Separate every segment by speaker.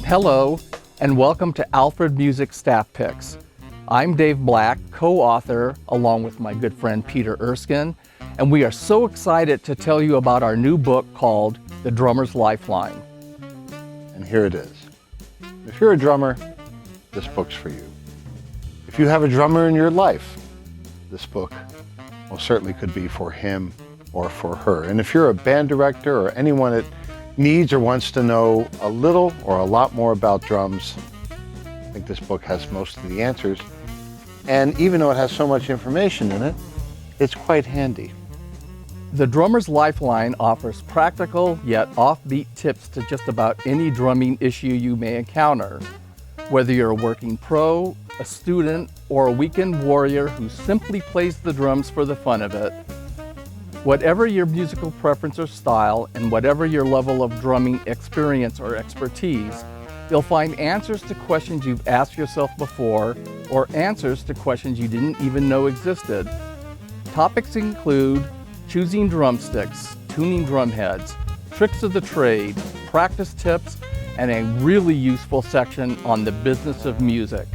Speaker 1: Hello, and welcome to Alfred Music Staff Picks. I'm Dave Black, co-author, along with my good friend Peter Erskine, and we are so excited to tell you about our new book called The Drummer's Lifeline.
Speaker 2: And here it is. If you're a drummer, this book's for you. If you have a drummer in your life, this book most certainly could be for him or for her. And if you're a band director or anyone that needs or wants to know a little or a lot more about drums, I think this book has most of the answers. And even though it has so much information in it, it's quite handy.
Speaker 1: The Drummer's Lifeline offers practical yet offbeat tips to just about any drumming issue you may encounter. Whether you're a working pro, a student, or a weekend warrior who simply plays the drums for the fun of it, whatever your musical preference or style, and whatever your level of drumming experience or expertise, you'll find answers to questions you've asked yourself before, or answers to questions you didn't even know existed. Topics include choosing drumsticks, tuning drum heads, tricks of the trade, practice tips, and a really useful section on the business of music.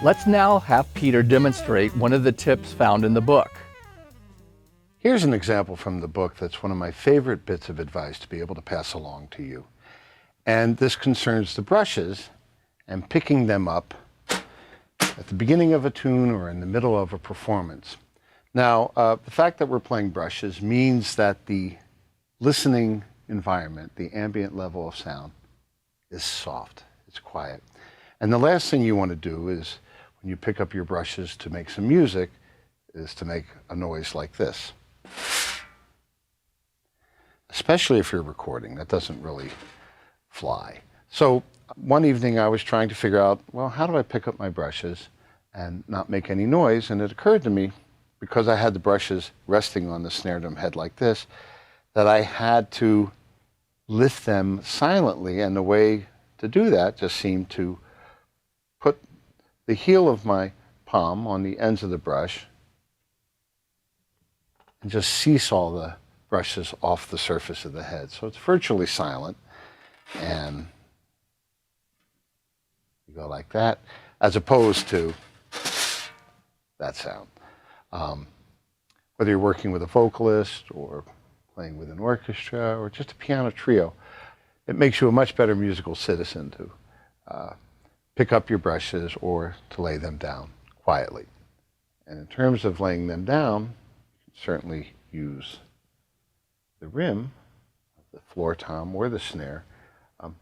Speaker 1: Let's now have Peter demonstrate one of the tips found in the book.
Speaker 2: Here's an example from the book that's one of my favorite bits of advice to be able to pass along to you. And this concerns the brushes and picking them up at the beginning of a tune or in the middle of a performance. Now, the fact that we're playing brushes means that the listening environment, the ambient level of sound, is soft, it's quiet. And the last thing you want to do is, when you pick up your brushes to make some music, is to make a noise like this. Especially if you're recording, that doesn't really fly. So one evening I was trying to figure out, well, how do I pick up my brushes and not make any noise? And it occurred to me, because I had the brushes resting on the snare drum head like this, that I had to lift them silently, and the way to do that just seemed to put the heel of my palm on the ends of the brush and just seesaw the brushes off the surface of the head. So it's virtually silent, and you go like that, as opposed to that sound. Whether you're working with a vocalist or playing with an orchestra or just a piano trio, it makes you a much better musical citizen to pick up your brushes or to lay them down quietly. And in terms of laying them down, you can certainly use the rim of the floor tom or the snare.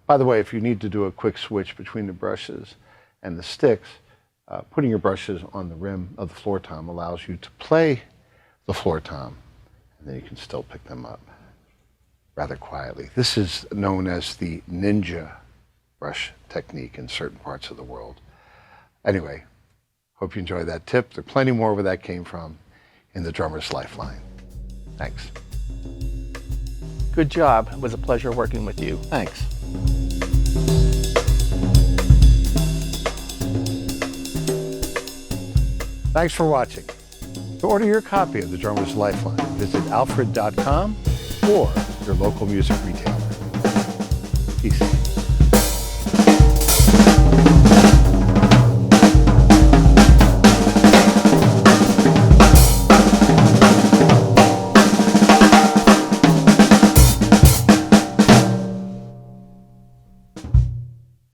Speaker 2: By the way, if you need to do a quick switch between the brushes and the sticks, putting your brushes on the rim of the floor tom allows you to play the floor tom, and then you can still pick them up rather quietly. This is known as the ninja brush technique in certain parts of the world. Anyway, hope you enjoyed that tip. There are plenty more where that came from in The Drummer's Lifeline. Thanks.
Speaker 1: Good job. It was a pleasure working with you.
Speaker 2: Thanks. Thanks for watching. To order your copy of The Drummer's Lifeline, visit alfred.com or your local music retailer. Peace.